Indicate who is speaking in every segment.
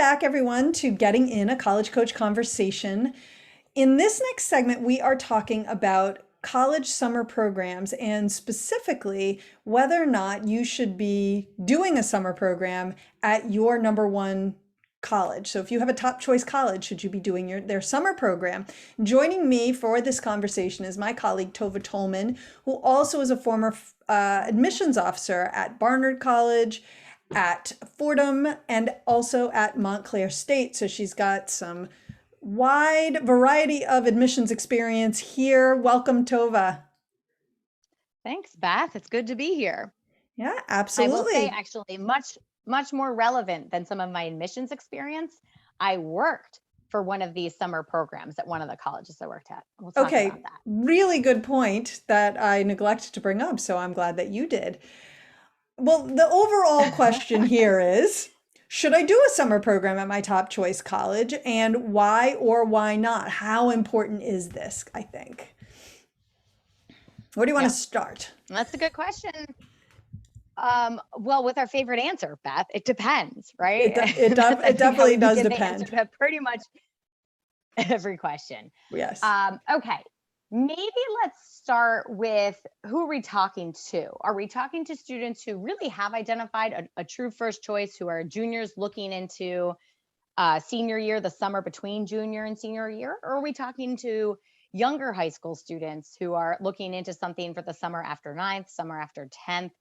Speaker 1: back, everyone, to Getting In, a College Coach Conversation. In this next segment, we are talking about college summer programs and specifically whether or not you should be doing a summer program at your number one college. So if you have a top choice college, should you be doing their summer program? Joining me for this conversation is my colleague Tova Tolman, who also is a former admissions officer at Barnard College, at Fordham, and also at Montclair State. So she's got some wide variety of admissions experience here. Welcome, Tova.
Speaker 2: Thanks, Beth. It's good to be here.
Speaker 1: Yeah,
Speaker 2: I will
Speaker 1: absolutely.
Speaker 2: say actually much more relevant than some of my admissions experience. I worked for one of these summer programs at one of the colleges I worked at. We'll talk
Speaker 1: Okay,
Speaker 2: about that.
Speaker 1: really good point that I neglected to bring up, so I'm glad that you did. Well, the overall question here is, should I do a summer program at my top choice college, and why or why not? How important is this, I think? Where do you want
Speaker 2: Yeah.
Speaker 1: to start?
Speaker 2: That's a good question. Well, with our favorite answer, Beth, it depends, right?
Speaker 1: It definitely does
Speaker 2: give the
Speaker 1: depend.
Speaker 2: answer to pretty much every question.
Speaker 1: Yes.
Speaker 2: Okay. Maybe let's start with who are we talking to? Are we talking to students who really have identified a true first choice, who are juniors looking into senior year, the summer between junior and senior year? Or are we talking to younger high school students who are looking into something for the summer after ninth, summer after 10th?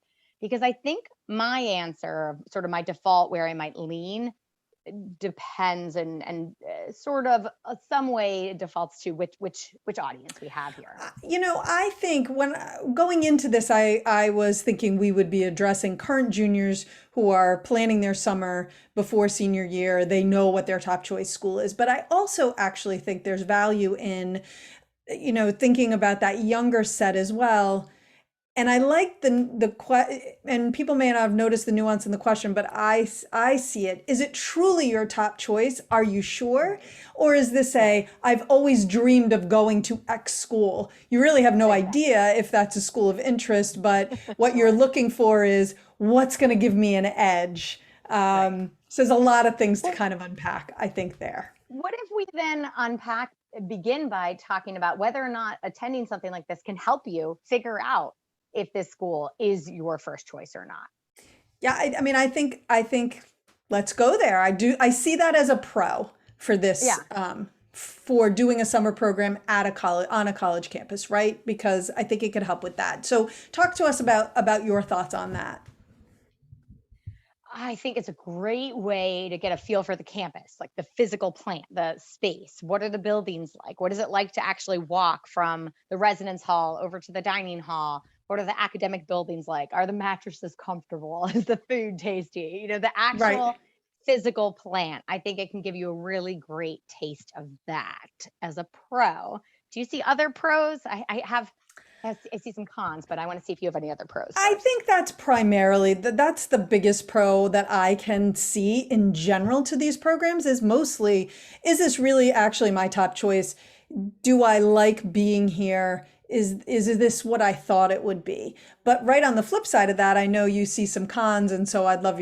Speaker 2: Because I think my answer, sort of my default where I might lean, depends and sort of some way defaults to which audience we have here.
Speaker 1: You know, I think when going into this, I was thinking we would be addressing current juniors who are planning their summer before senior year. They know what their top choice school is. But I also actually think there's value in, thinking about that younger set as well. And I like and people may not have noticed the nuance in the question, but I see it. Is it truly your top choice? Are you sure? Or is this I've always dreamed of going to X school? You really have no idea if that's a school of interest, but what you're looking for is what's going to give me an edge. So there's a lot of things to kind of unpack, I think, there.
Speaker 2: What if we then begin by talking about whether or not attending something like this can help you figure out if this school is your first choice or not?
Speaker 1: Yeah, I think let's go there. I see that as a pro for this, for doing a summer program at a college, on a college campus, right? Because I think it could help with that. So talk to us about your thoughts on that.
Speaker 2: I think it's a great way to get a feel for the campus, like the physical plant, the space. What are the buildings like? What is it like to actually walk from the residence hall over to the dining hall? What are the academic buildings like? Are the mattresses comfortable? Is the food tasty? The actual physical plant. I think it can give you a really great taste of that as a pro. Do you see other pros? I see some cons, but I want to see if you have any other pros.
Speaker 1: I think that's that's the biggest pro that I can see in general to these programs is mostly, is this really actually my top choice? Do I like being here? Is this what I thought it would be? But right on the flip side of that, I know you see some cons, and so I'd love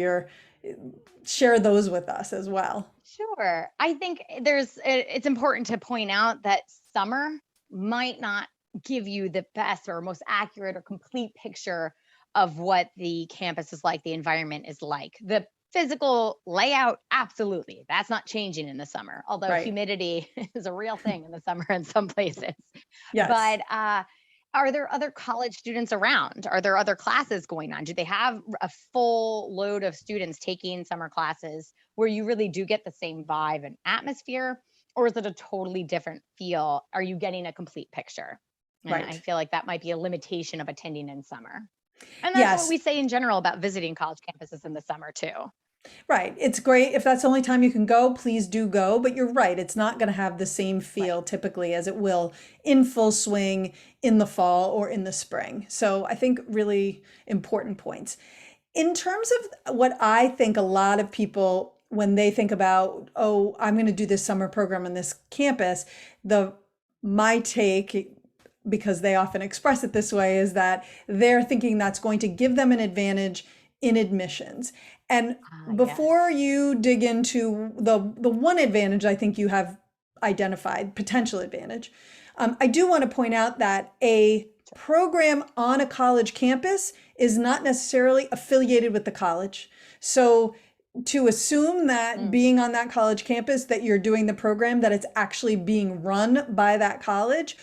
Speaker 1: share those with us as well.
Speaker 2: Sure. I think it's important to point out that summer might not give you the best or most accurate or complete picture of what the campus is like, the environment is like. The physical layout, absolutely. That's not changing in the summer, although humidity is a real thing in the summer in some places.
Speaker 1: Yes.
Speaker 2: But are there other college students around? Are there other classes going on? Do they have a full load of students taking summer classes where you really do get the same vibe and atmosphere? Or is it a totally different feel? Are you getting a complete picture? And I feel like that might be a limitation of attending in summer. And that's what we say in general about visiting college campuses in the summer too.
Speaker 1: Right. It's great. If that's the only time you can go, please do go. But you're right. It's not going to have the same feel typically as it will in full swing in the fall or in the spring. So I think really important points. In terms of what I think a lot of people, when they think about, oh, I'm going to do this summer program on this campus, my take, because they often express it this way, is that they're thinking that's going to give them an advantage in admissions. And
Speaker 2: Yes.
Speaker 1: before you dig into the one advantage I think you have identified, potential advantage, I do want to point out that a program on a college campus is not necessarily affiliated with the college. So to assume that
Speaker 2: Mm.
Speaker 1: being on that college campus, that you're doing the program, that it's actually being run by that college,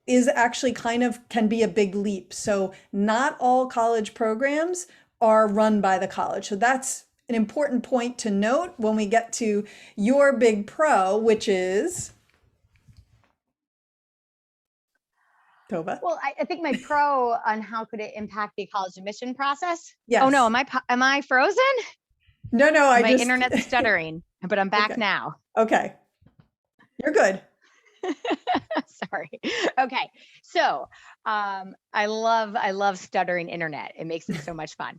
Speaker 1: is actually kind of can be a big leap. So not all college programs are run by the college. So that's an important point to note when we get to your big pro, which is Tova.
Speaker 2: Well, I think my pro on how could it impact the college admission process. Oh no,
Speaker 1: Yes.
Speaker 2: am I frozen?
Speaker 1: No, I
Speaker 2: My
Speaker 1: just
Speaker 2: internet's stuttering, but I'm back
Speaker 1: okay.
Speaker 2: now.
Speaker 1: Okay. You're good.
Speaker 2: Sorry. Okay. So I love stuttering internet. It makes it so much fun.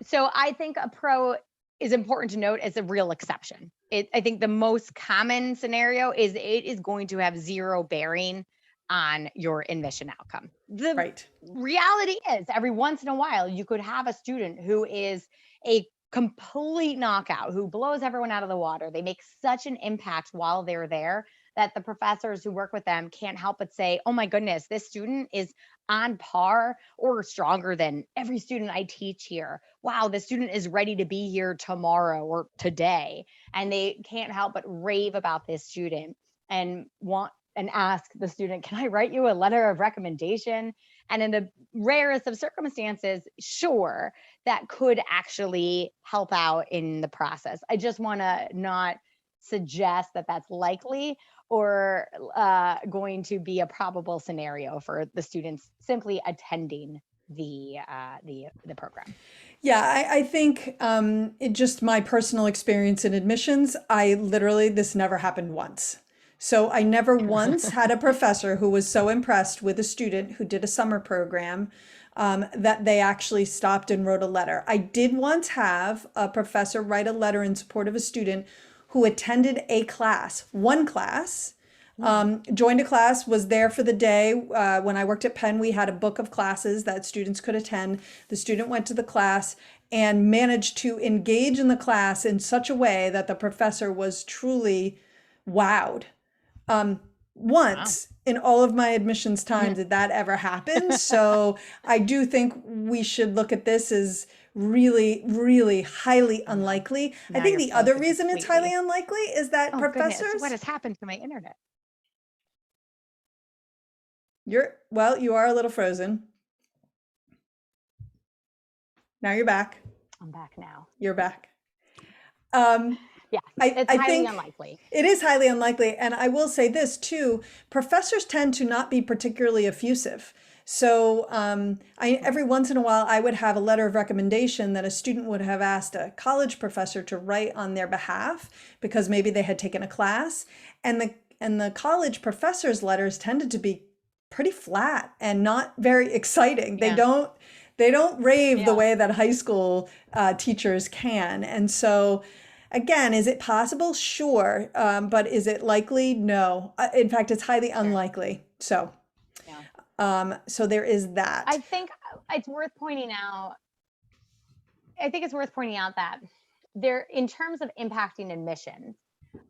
Speaker 2: So I think a pro is important to note as a real exception. I think the most common scenario is it is going to have zero bearing on your admission outcome. The
Speaker 1: Right.
Speaker 2: reality is every once in a while you could have a student who is a complete knockout, who blows everyone out of the water. They make such an impact while they're there that the professors who work with them can't help but say, oh my goodness, this student is on par or stronger than every student I teach here. Wow, this student is ready to be here tomorrow or today. And they can't help but rave about this student and want and ask the student, can I write you a letter of recommendation? And in the rarest of circumstances, sure, that could actually help out in the process. I just want to not suggest that that's likely or going to be a probable scenario for the students simply attending the program.
Speaker 1: Yeah, I think it just my personal experience in admissions, I literally, this never happened once. So I never once had a professor who was so impressed with a student who did a summer program that they actually stopped and wrote a letter. I did once have a professor write a letter in support of a student who attended a class, one class, joined a class, was there for the day. When I worked at Penn, we had a book of classes that students could attend. The student went to the class and managed to engage in the class in such a way that the professor was truly wowed.
Speaker 2: Wow.
Speaker 1: Once in all of my admissions time did that ever happen. So I do think we should look at this as really, really highly
Speaker 2: Oh no.
Speaker 1: unlikely. I
Speaker 2: Now
Speaker 1: think
Speaker 2: you're
Speaker 1: the other
Speaker 2: frozen
Speaker 1: reason it's highly
Speaker 2: completely.
Speaker 1: unlikely is that
Speaker 2: Oh goodness, what
Speaker 1: professors,
Speaker 2: has happened to my internet?
Speaker 1: well, you are a little frozen. Now you're back.
Speaker 2: I'm back now.
Speaker 1: You're back. Um,
Speaker 2: Yes,
Speaker 1: I,
Speaker 2: it's
Speaker 1: I
Speaker 2: highly
Speaker 1: think
Speaker 2: unlikely.
Speaker 1: it is highly unlikely. And I will say this too, professors tend to not be particularly effusive. So every once in a while, I would have a letter of recommendation that a student would have asked a college professor to write on their behalf because maybe they had taken a class. And the college professors' letters tended to be pretty flat and not very exciting.
Speaker 2: Yeah.
Speaker 1: They don't rave the
Speaker 2: Yeah.
Speaker 1: way that high school teachers can. And so again, is it possible? Sure. But is it likely? No. In fact, it's highly
Speaker 2: Sure.
Speaker 1: unlikely. So,
Speaker 2: Yeah.
Speaker 1: so there is that.
Speaker 2: I think it's worth pointing out. I think it's worth pointing out that there, in terms of impacting admissions,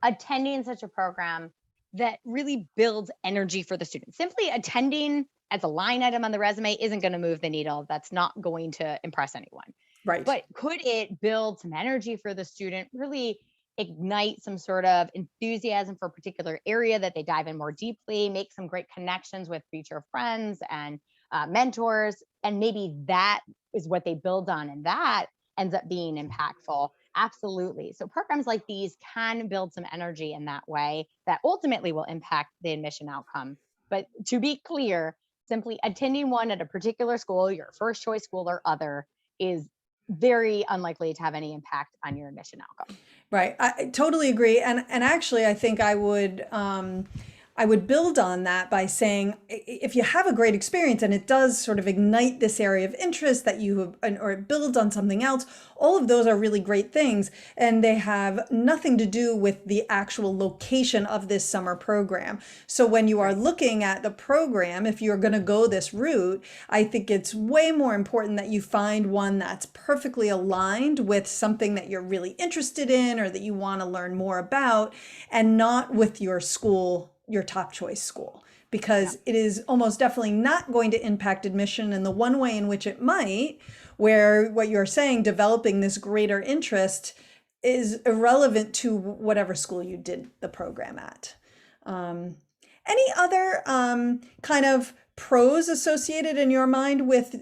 Speaker 2: attending such a program that really builds energy for the student. Simply attending as a line item on the resume isn't going to move the needle. That's not going to impress anyone.
Speaker 1: Right.
Speaker 2: But could it build some energy for the student, really ignite some sort of enthusiasm for a particular area that they dive in more deeply, make some great connections with future friends and mentors, and maybe that is what they build on, and that ends up being impactful. Absolutely. So programs like these can build some energy in that way that ultimately will impact the admission outcome. But to be clear, simply attending one at a particular school, your first choice school or other, is very unlikely to have any impact on your admission outcome.
Speaker 1: Right. I totally agree. And actually, I think I would build on that by saying, if you have a great experience and it does sort of ignite this area of interest that you have, or it builds on something else, all of those are really great things. And they have nothing to do with the actual location of this summer program. So when you are looking at the program, if you're going to go this route, I think it's way more important that you find one that's perfectly aligned with something that you're really interested in or that you want to learn more about, and not with your school, your top choice school, because it is almost definitely not going to impact admission in the one way in which it might, where what you're saying, developing this greater interest, is irrelevant to whatever school you did the program at. Any other kind of pros associated in your mind with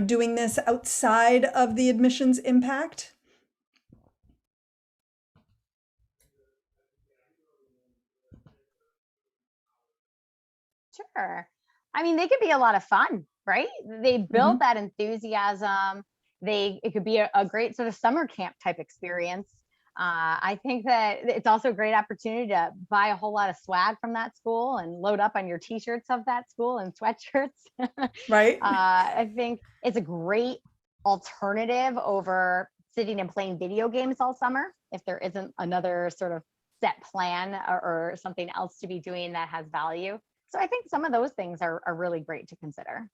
Speaker 1: doing this outside of the admissions impact?
Speaker 2: Sure. I mean, they could be a lot of fun, right? They build
Speaker 1: Hmm.
Speaker 2: that enthusiasm. It could be a great sort of summer camp type experience. I think that it's also a great opportunity to buy a whole lot of swag from that school and load up on your t-shirts of that school and sweatshirts.
Speaker 1: Right?
Speaker 2: I think it's a great alternative over sitting and playing video games all summer if there isn't another sort of set plan or something else to be doing that has value. So I think some of those things are really great to consider.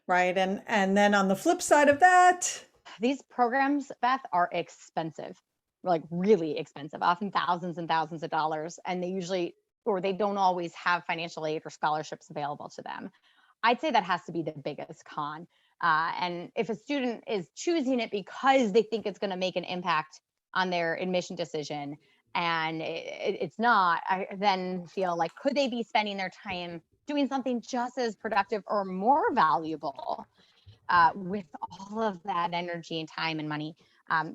Speaker 1: Right. And then on the flip side of that,
Speaker 2: These programs, Beth, are expensive, like really expensive, often thousands and thousands of dollars. And they usually, or they don't always have financial aid or scholarships available to them. I'd say that has to be the biggest con. And if a student is choosing it because they think it's going to make an impact on their admission decision, and it's not, I then feel like, could they be spending their time doing something just as productive or more valuable with all of that energy and time and money?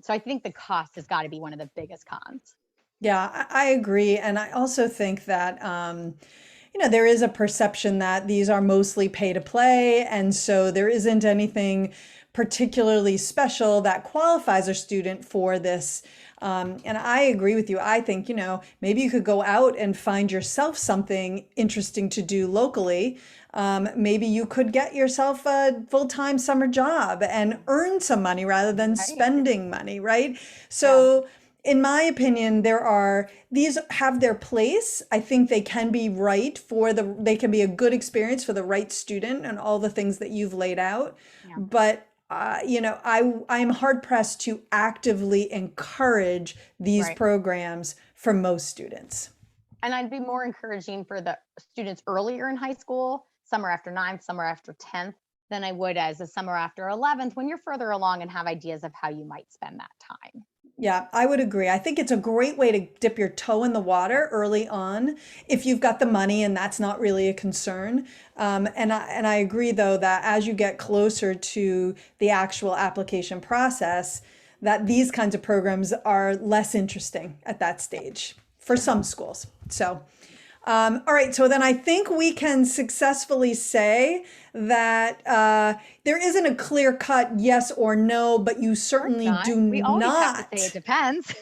Speaker 2: So I think the cost has got to be one of the biggest cons.
Speaker 1: yeah, I agree. And I also think that, there is a perception that these are mostly pay to play. And so there isn't anything particularly special that qualifies a student for this. And I agree with you. I think, maybe you could go out and find yourself something interesting to do locally. Maybe you could get yourself a full-time summer job and earn some money rather than
Speaker 2: Right.
Speaker 1: spending money, right?
Speaker 2: Yeah.
Speaker 1: So in my opinion, these have their place. I think they can be they can be a good experience for the right student and all the things that you've laid out.
Speaker 2: Yeah.
Speaker 1: But I'm hard pressed to actively encourage these
Speaker 2: Right.
Speaker 1: programs for most students.
Speaker 2: And I'd be more encouraging for the students earlier in high school, summer after ninth, summer after 10th, than I would as a summer after 11th when you're further along and have ideas of how you might spend that time.
Speaker 1: Yeah, I would agree. I think it's a great way to dip your toe in the
Speaker 2: Yeah.
Speaker 1: water early on if you've got the money and that's not really a concern. And I agree though that as you get closer to the actual application process, that these kinds of programs are less interesting at that stage for some schools. So, all right, so then I think we can successfully say that there isn't a clear cut yes or no, but you
Speaker 2: Of course
Speaker 1: certainly
Speaker 2: not.
Speaker 1: do
Speaker 2: We always have to say it
Speaker 1: not.
Speaker 2: depends.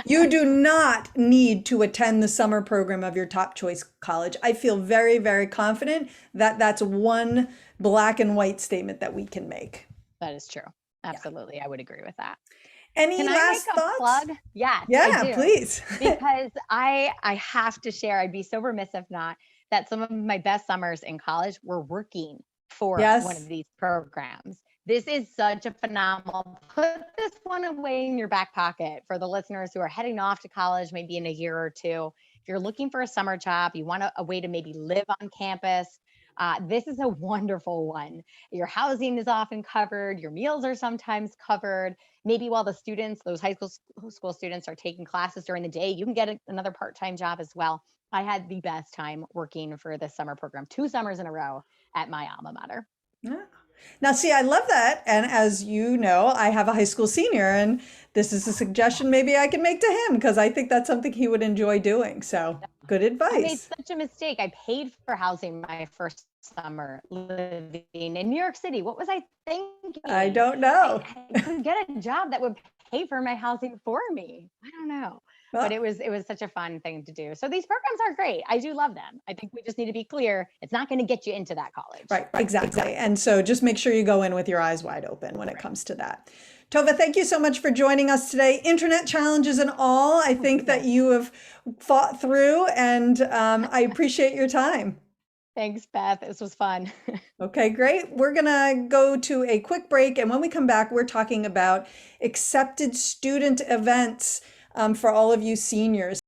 Speaker 1: You do not need to attend the summer program of your top choice college. I feel very, very confident that that's one black and white statement that we can make.
Speaker 2: That is true.
Speaker 1: Yeah.
Speaker 2: Absolutely. I would agree with that.
Speaker 1: Any
Speaker 2: Can I make
Speaker 1: last
Speaker 2: a
Speaker 1: thoughts?
Speaker 2: plug? Yes, I
Speaker 1: Yeah,
Speaker 2: do.
Speaker 1: please.
Speaker 2: Because I have to share, I'd be so remiss if not, that some of my best summers in college were working for one of
Speaker 1: Yes.
Speaker 2: these programs. This is such a phenomenal. Put this one away in your back pocket for the listeners who are heading off to college maybe in a year or two. If you're looking for a summer job, you want a way to maybe live on campus. This is a wonderful one. Your housing is often covered, your meals are sometimes covered. Maybe while the students, those school students, are taking classes during the day, you can get another part-time job as well. I had the best time working for this summer program, 2 summers in a row at my alma mater.
Speaker 1: Yeah. Now, see, I love that. And as you know, I have a high school senior, and this is a suggestion maybe I can make to him because I think that's something he would enjoy doing. So, good
Speaker 2: I made
Speaker 1: advice.
Speaker 2: such a mistake. I paid for housing my first summer living in New York City. What was I
Speaker 1: I
Speaker 2: thinking?
Speaker 1: don't
Speaker 2: I,
Speaker 1: know.
Speaker 2: I could get a job that would pay for my housing for me. I don't know. but
Speaker 1: Well,
Speaker 2: it was such a fun thing to do. So these programs are great. I do love them. I think we just need to be clear. It's not going to get you into that college.
Speaker 1: right, exactly. And so just make sure you go in with your eyes wide open when it comes to that. Tova, thank you so much for joining us today. Internet challenges and all, I think that you have fought through, and I appreciate your time.
Speaker 2: Thanks, Beth. This was fun.
Speaker 1: Okay, great. We're going to go to a quick break. And when we come back, we're talking about accepted student events for all of you seniors.